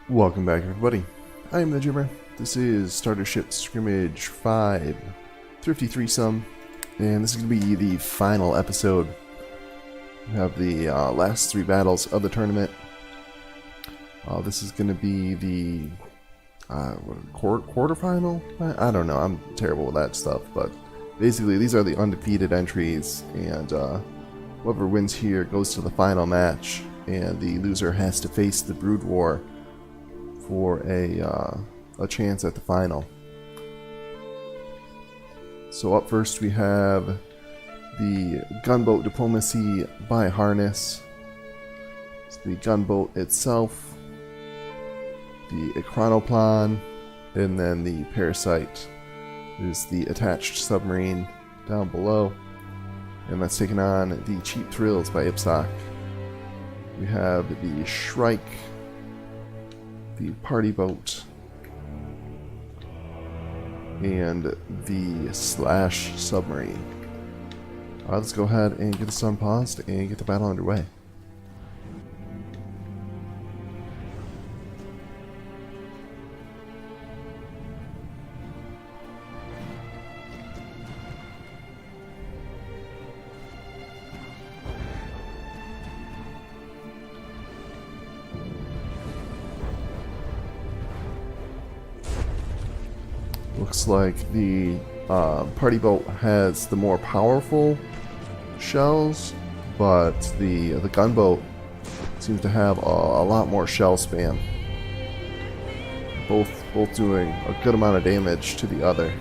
Welcome back, everybody. I am the Jibber. This is Starter Ship Scrimmage 5, Thrifty Threesome, and this is going to be the final episode. We have the last 3 battles of the tournament. This is going to be the quarterfinal? I don't know, I'm terrible with that stuff, but basically these are the undefeated entries, and whoever wins here goes to the final match, and the loser has to face the Brood War for a chance at the final. So up first we have the Gunboat Diplomacy by Harness. It's the gunboat itself, the Chronoplan, and then the Parasite is the attached submarine down below. And that's taken on the Cheap Thrills by Ipsoc. We have the Shrike, the Party Boat, and the Slash Submarine. Let's go ahead and get this unpaused and get the battle underway. Looks like the Party Boat has the more powerful shells, but the gunboat seems to have a lot more shell spam. Both doing a good amount of damage to the other.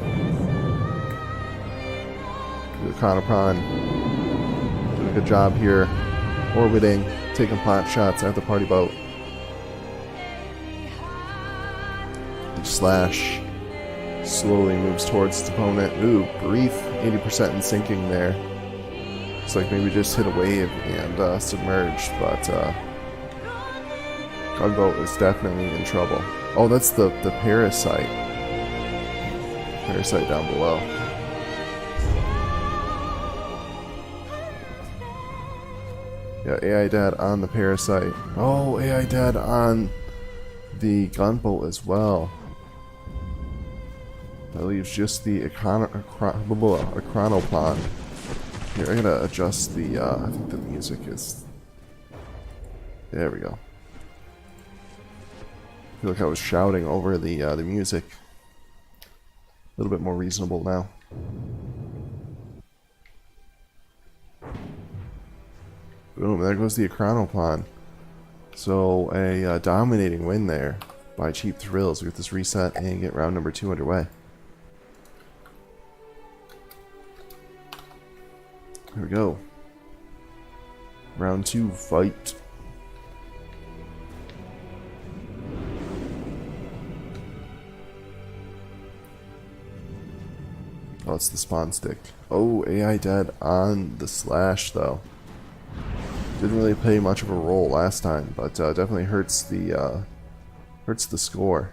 The Chronoplan doing a good job here, orbiting, taking pot shots at the Party Boat. The Slash slowly moves towards its opponent. Ooh, brief 80% in sinking there. Looks like maybe just hit a wave and submerged, but gunboat is definitely in trouble. Oh, that's the Parasite. Parasite down below. Yeah, AI dead on the Parasite. Oh, AI dead on the gunboat as well. That leaves just the Chronoplan. Here, I gotta adjust the, I think the music is... There we go. I feel like I was shouting over the music. A little bit more reasonable now. Boom, there goes the Chronoplan. So, a dominating win there by Cheap Thrills. We get this reset and get round number 2 underway. Here we go. Round 2, fight. Oh, it's the spawn stick. Oh, AI dead on the Slash, though. Didn't really play much of a role last time, but definitely hurts the score.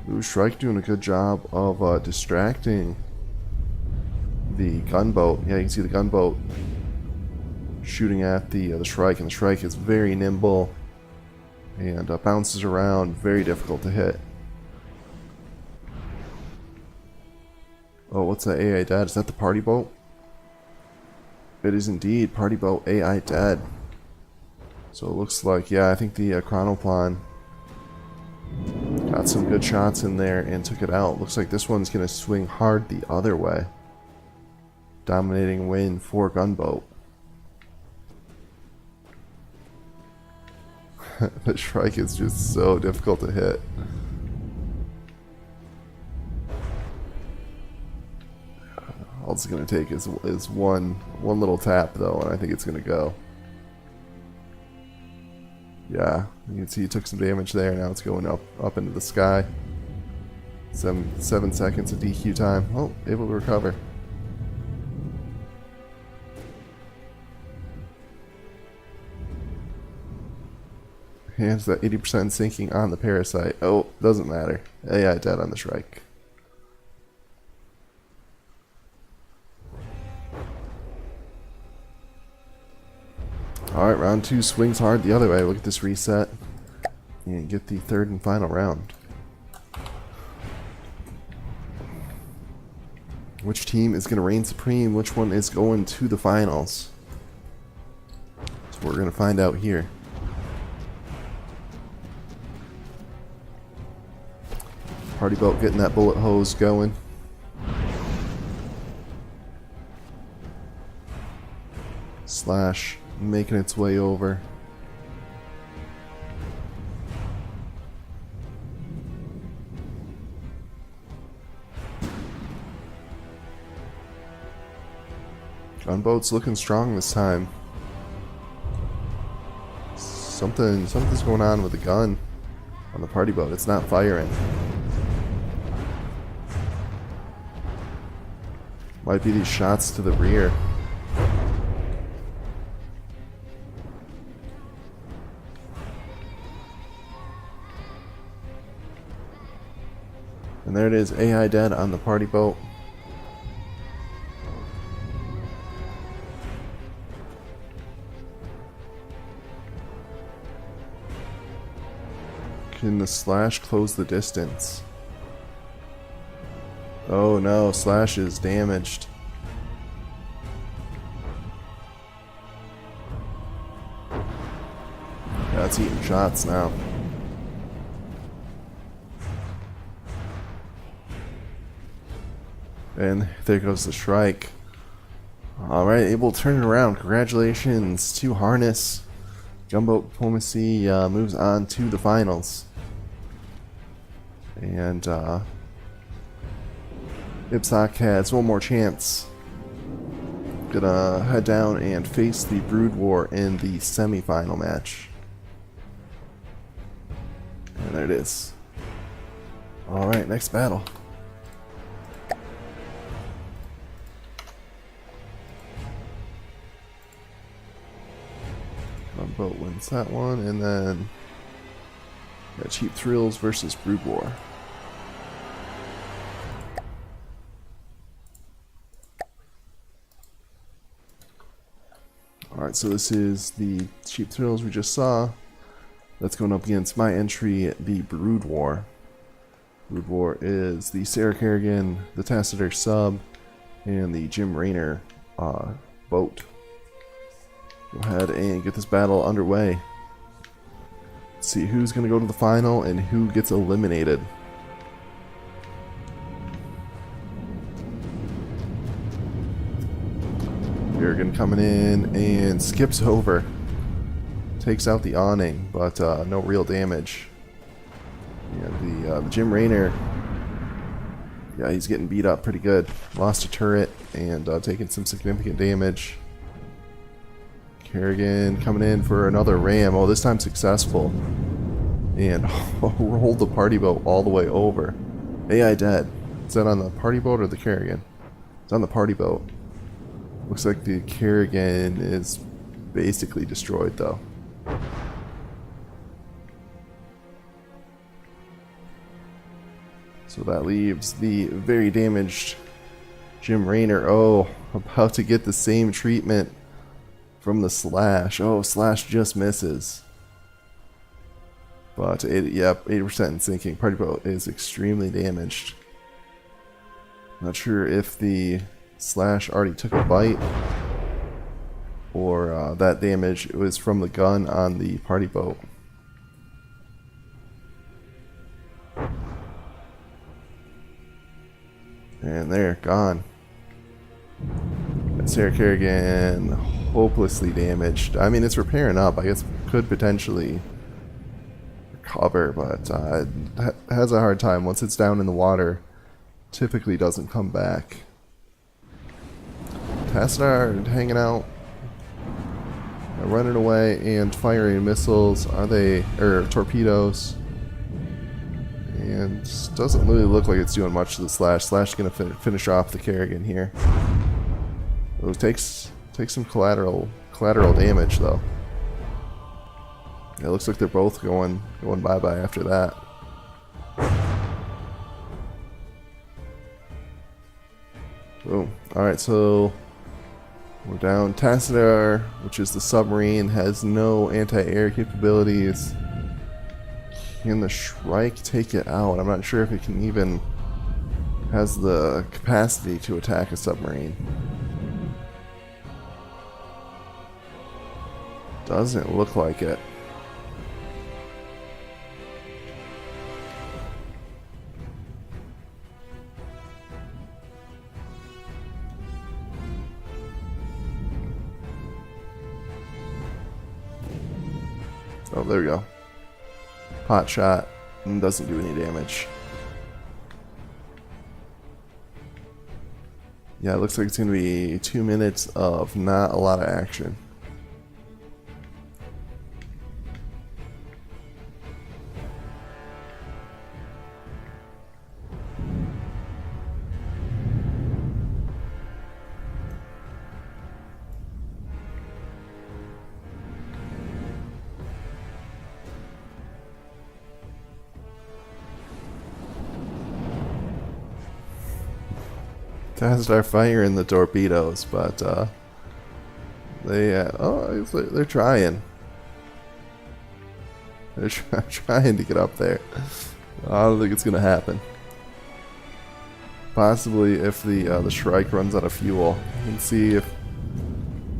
Ooh, Shrike doing a good job of distracting the gunboat. Yeah, you can see the gunboat shooting at the Shrike, and the Shrike is very nimble and bounces around, very difficult to hit. Oh, what's that AI dead? Is that the Party Boat? It is indeed Party Boat AI dead. So it looks like, yeah, I think the Chronoplan got some good shots in there and took it out. Looks like this one's going to swing hard the other way. Dominating win for gunboat. The Shrike is just so difficult to hit. All it's going to take is one little tap, though, and I think it's going to go. Yeah, you can see he took some damage there. Now it's going up into the sky. 7 seconds of DQ time. Oh, able to recover. And that 80% sinking on the Parasite. Oh, doesn't matter. AI dead on the Shrike. Alright, round 2 swings hard the other way. Look at this reset. And get the third and final round. Which team is going to reign supreme? Which one is going to the finals? That's what we're going to find out here. Party boat getting that bullet hose going. Slash making its way over. Gunboat's looking strong this time. Something's going on with the gun on the party boat. It's not firing. Might be these shots to the rear. And there it is, AI dead on the party boat. Can the Slash close the distance? Oh no, Slash is damaged. Yeah, it's eating shots now. And there goes the Shrike. Alright, able to turn it around. Congratulations to Harness. Gunboat Diplomacy moves on to the finals. And Ipsoc has one more chance. Gonna head down and face the Brood War in the semi-final match. And there it is. Alright, next battle. Gunboat wins that one, and then Cheap Thrills versus Brood War. Alright, so this is the Cheap Thrills we just saw. That's going up against my entry, the Brood War. Brood War is the Sarah Kerrigan, the Tacitor sub, and the Jim Raynor boat. Go ahead and get this battle underway. Let's see who's going to go to the final and who gets eliminated. Kerrigan coming in and skips over. Takes out the awning, but no real damage. And the Jim Raynor, yeah, he's getting beat up pretty good. Lost a turret and taking some significant damage. Kerrigan coming in for another ram. Oh, this time successful. And rolled the party boat all the way over. AI dead. Is that on the party boat or the Kerrigan? It's on the party boat. Looks like the Kerrigan is basically destroyed though. So that leaves the very damaged Jim Raynor. Oh, about to get the same treatment from the Slash. Oh, Slash just misses. But, yep, 80% in sinking. Party boat is extremely damaged. Not sure if the Slash already took a bite or that damage was from the gun on the party boat. And there, gone. And Sarah Kerrigan, hopelessly damaged. I mean, it's repairing up. I guess could potentially recover, but has a hard time. Once it's down in the water, typically doesn't come back. Tacitor hanging out, running away and firing missiles. Are they, or torpedoes? And doesn't really look like it's doing much to the Slash. Slash is going to finish off the Kerrigan here. Oh, takes some collateral damage though. It looks like they're both going bye-bye after that. Boom. Alright, so we're down. Tassadar, which is the submarine, has no anti-air capabilities. Can the Shrike take it out? I'm not sure if it can even has the capacity to attack a submarine. Doesn't look like it. Oh, there we go. Hot shot. And doesn't do any damage. Yeah, it looks like it's going to be 2 minutes of not a lot of action. Tassadar firing the torpedoes, but they're trying. They're trying to get up there. I don't think it's gonna happen. Possibly if the Shrike runs out of fuel, and see if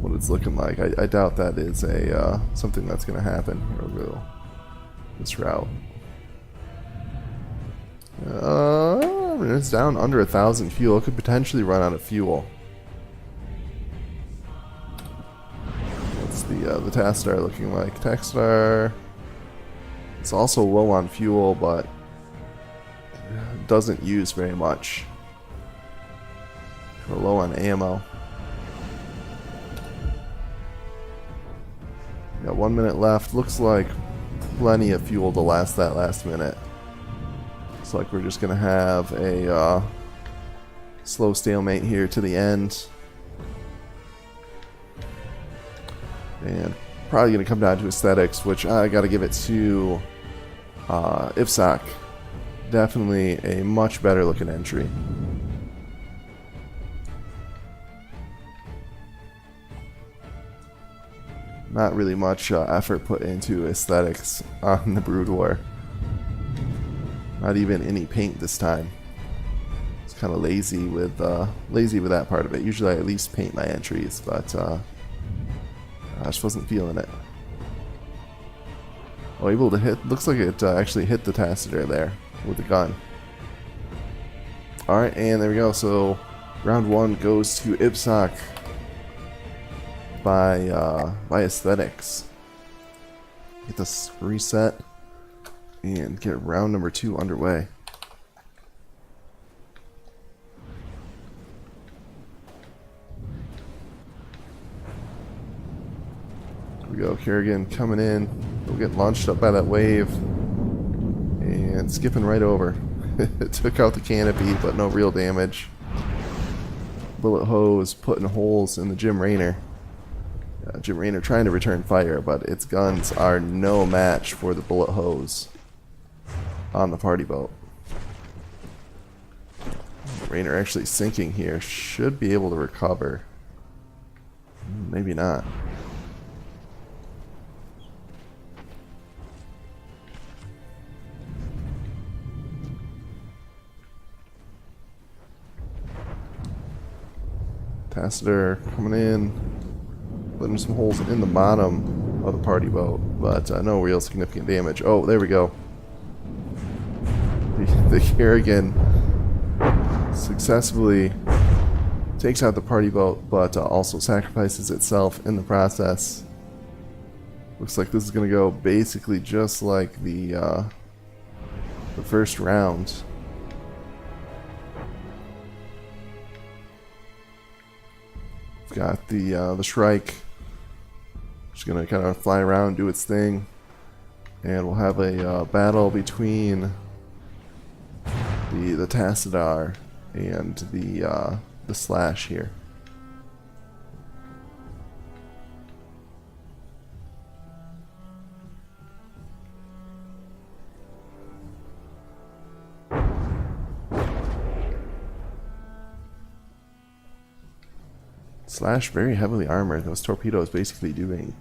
what it's looking like. I doubt that is a something that's gonna happen. Here we'll go this route. It's down under 1,000 fuel. It could potentially run out of fuel. What's the Tassadar looking like? Tassadar. It's also low on fuel, but doesn't use very much. We're low on ammo. Got 1 minute left. Looks like plenty of fuel to last that last minute. Looks like we're just gonna have a slow stalemate here to the end, and probably gonna come down to aesthetics, which I gotta give it to IPSOC. Definitely a much better looking entry. Not really much effort put into aesthetics on the Brood War. Not even any paint this time. It's kind of lazy with that part of it. Usually I at least paint my entries, but I just wasn't feeling it. Oh, able to hit. Looks like it actually hit the Tassadar there with the gun. Alright, and there we go. So round 1 goes to IPSOC by aesthetics. Get this reset and get round number 2 underway. Here we go, Kerrigan coming in. We'll get launched up by that wave and skipping right over. It took out the canopy, but no real damage. Bullet hose putting holes in the Jim Raynor. Jim Raynor trying to return fire, but its guns are no match for the bullet hose on the party boat. Raynor actually sinking here. Should be able to recover. Maybe not. Tassadar coming in, putting some holes in the bottom of the party boat, but no real significant damage. Oh, there we go. The Kerrigan successfully takes out the party boat, but also sacrifices itself in the process. Looks like this is going to go basically just like the first round. We've got the Shrike just going to kind of fly around, do its thing, and we'll have a battle between the Tassadar and the Slash here. Slash very heavily armored. Those torpedoes basically doing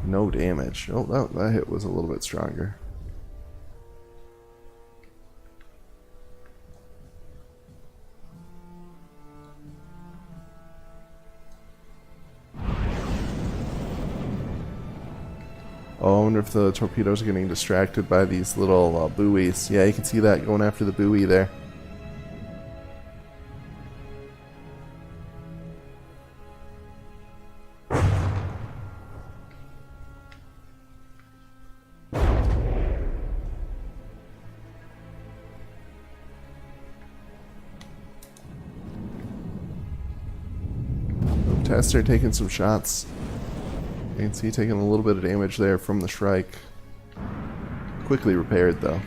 no damage. Oh, that hit was a little bit stronger. Oh, I wonder if the torpedoes are getting distracted by these little buoys. Yeah, you can see that going after the buoy there. Tester taking some shots. You can see taking a little bit of damage there from the strike. Quickly repaired though.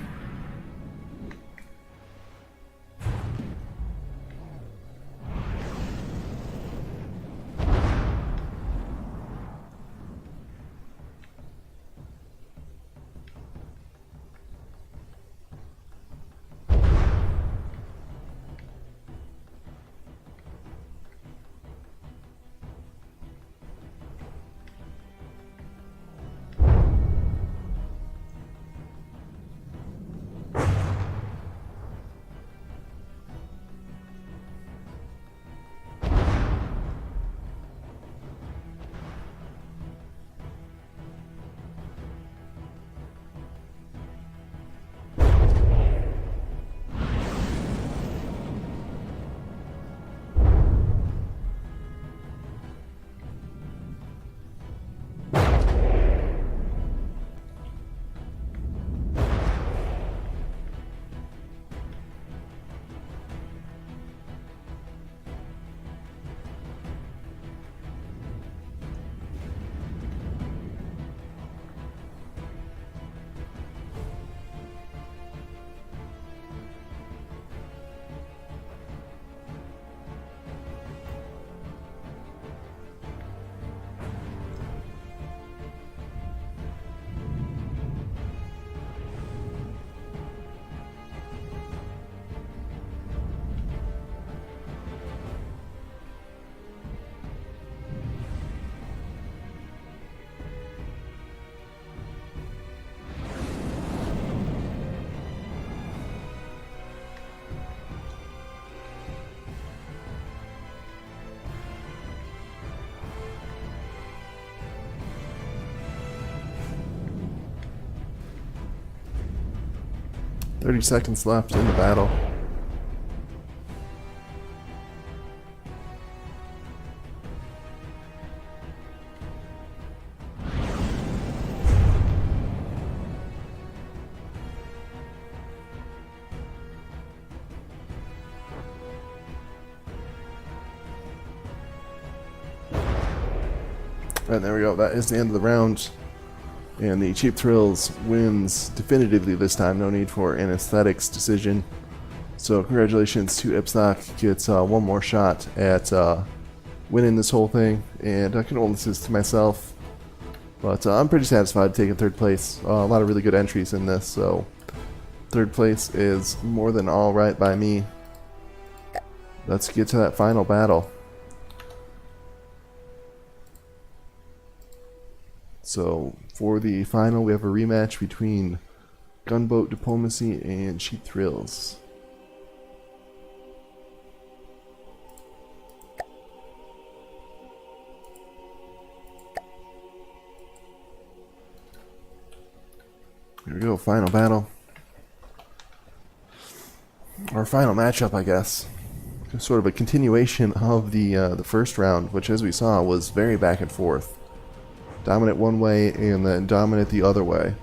"30 seconds left in the battle." And there we go. That is the end of the round. And the Cheap Thrills wins definitively this time. No need for an aesthetics decision. So congratulations to Ipstock. Gets one more shot at winning this whole thing. And condolences to myself. But I'm pretty satisfied taking third place. A lot of really good entries in this. So third place is more than all right by me. Let's get to that final battle. So for the final, we have a rematch between Gunboat Diplomacy and Cheap Thrills. Here we go, final battle. Or final matchup, I guess. Sort of a continuation of the first round, which, as we saw, was very back and forth. Dominant one way and then dominant the other way.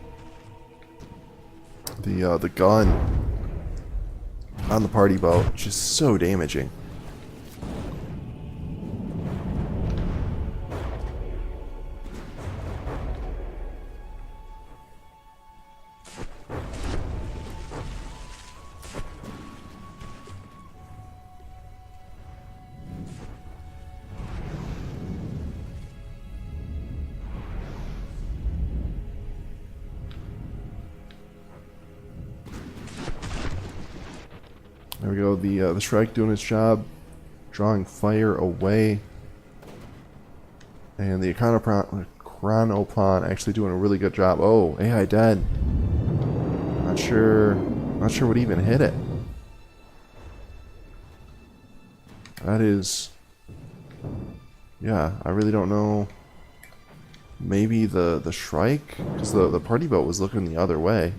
The gun on the party boat just so damaging. There we go, the strike doing its job, drawing fire away. And the Chronopon actually doing a really good job. Oh, AI dead. Not sure what even hit it. That is... Yeah, I really don't know. Maybe the Shrike? Because the party boat was looking the other way.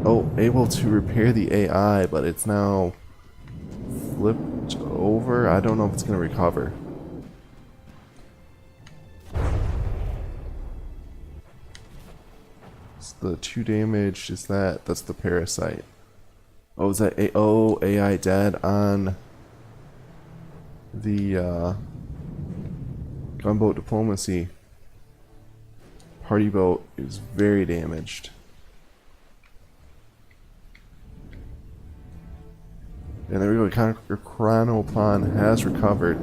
Oh, able to repair the AI, but it's now flipped over. I don't know if it's going to recover. It's the 2 damage is that's the parasite. Oh, is that AI dead on the gunboat diplomacy. Party boat is very damaged. And there we go, Chronopon has recovered.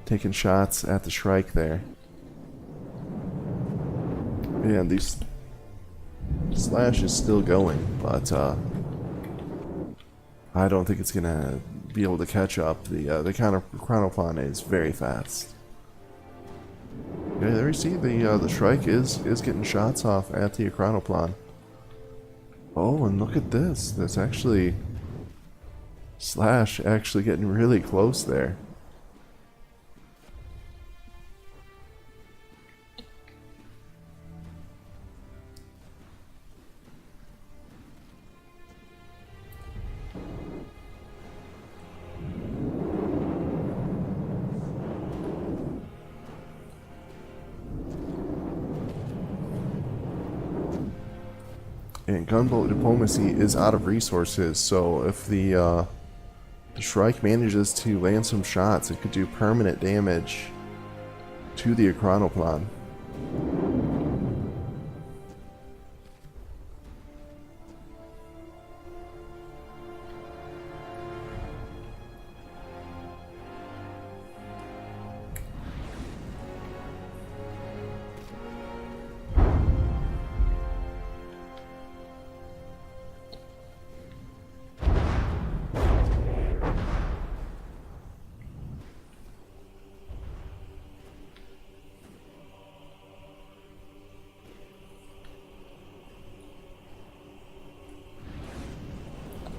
Taking shots at the Shrike there. And these Slash is still going, but I don't think it's gonna be able to catch up. The Chronopon is very fast. Okay, there we see the Shrike is getting shots off at the Chronopon. Oh, and look at this. That's actually Slash actually getting really close there. And gunboat diplomacy is out of resources, so if the Shrike manages to land some shots, it could do permanent damage to the Chronopon.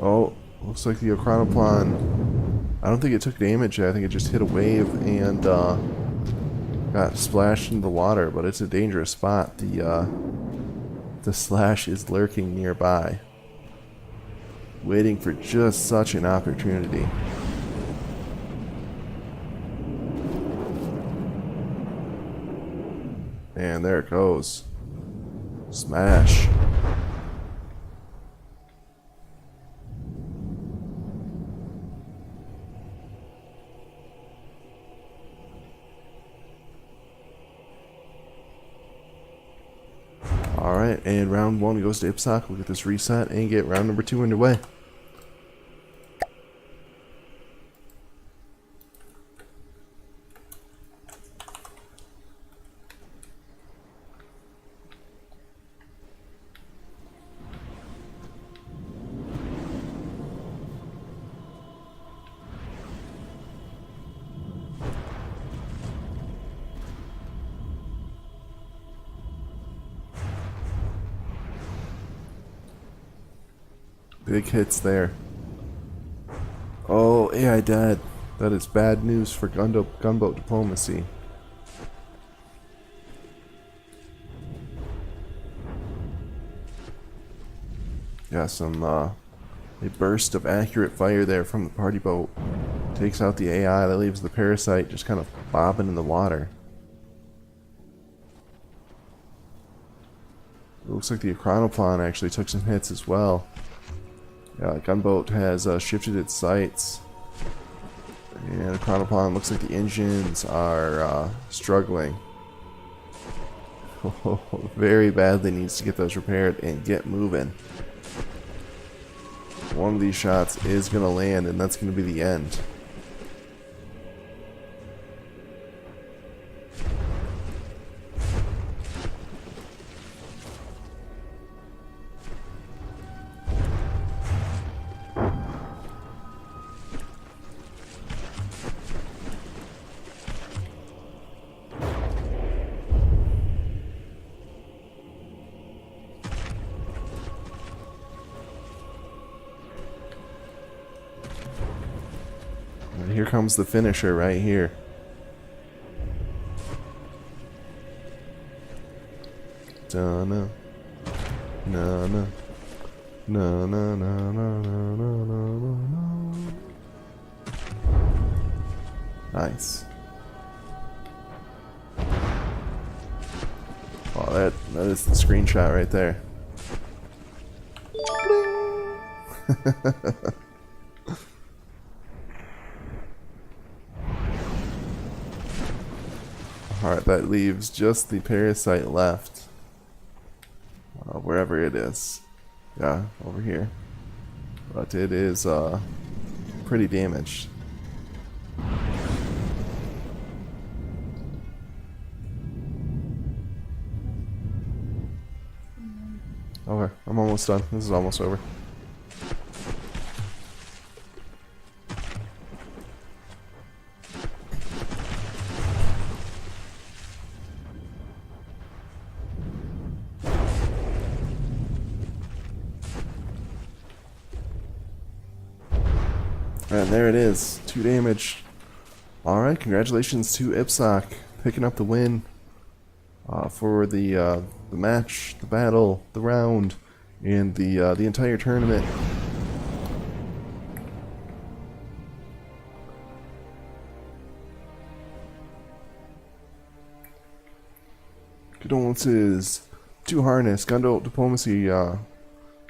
Oh, looks like the Chronopon, I don't think it took damage. I think it just hit a wave and got splashed into the water, but it's a dangerous spot. The Slash is lurking nearby, waiting for just such an opportunity. And there it goes. Smash. Alright, and round 1 goes to Ipsoc. We'll get this reset and get round number 2 underway. Big hits there. Oh, AI dead. That is bad news for gunboat diplomacy. Got some a burst of accurate fire there from the party boat. Takes out the AI. That leaves the parasite just kind of bobbing in the water. It looks like the Chronopon actually took some hits as well. Gunboat has shifted its sights, and the Chronopon looks like the engines are struggling. Very badly needs to get those repaired and get moving. One of these shots is going to land, and that's going to be the end. comes the finisher right here. Da-na. Na-na. Na-na-na-na-na-na-na-na. Nice. Oh, that is the screenshot right there. Alright, that leaves just the parasite left. Wherever it is. Yeah, over here. But it is pretty damaged. Okay, I'm almost done. This is almost over. And there it is, 2 damage. Alright, congratulations to Ipsoc, picking up the win for the match, the battle, the round, and the entire tournament. Condolences to Harness. Gunboat Diplomacy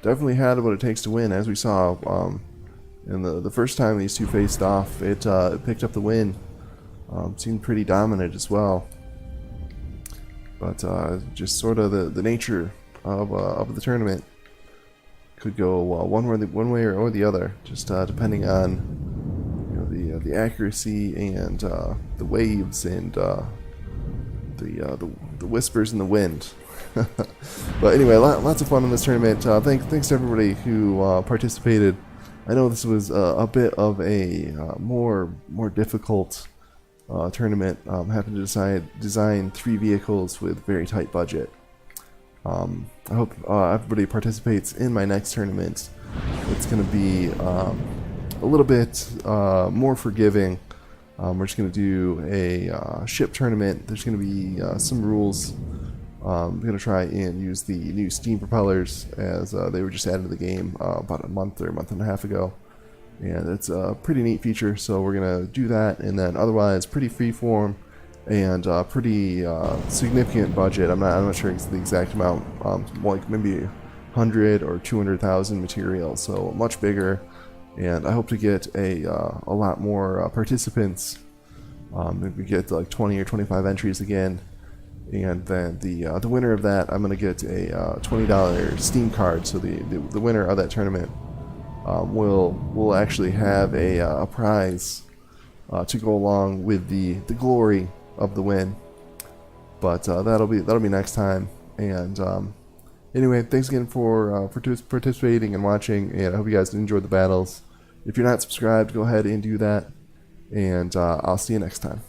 definitely had what it takes to win, as we saw. And the first time these two faced off, it picked up the win. Seemed pretty dominant as well. But just sort of the nature of the tournament could go one way or the other, just depending on the accuracy and the waves and the whispers in the wind. But anyway, lots of fun in this tournament. Thanks to everybody who participated. I know this was a bit of a more difficult tournament. Having to design 3 vehicles with very tight budget. I hope everybody participates in my next tournament. It's going to be a little bit more forgiving. We're just going to do a ship tournament. There's going to be some rules. I'm going to try and use the new steam propellers, as they were just added to the game about a month or a month and a half ago. And it's a pretty neat feature, so we're going to do that. And then otherwise, pretty freeform and pretty significant budget. I'm not sure the exact amount, like maybe 100 or 200,000 materials, so much bigger. And I hope to get a lot more participants. Maybe get like 20 or 25 entries again. And then the winner of that, I'm going to get a $20 Steam card. So the winner of that tournament will actually have a prize to go along with the glory of the win. But that'll be next time. And anyway, thanks again for participating and watching. And I hope you guys enjoyed the battles. If you're not subscribed, go ahead and do that. And I'll see you next time.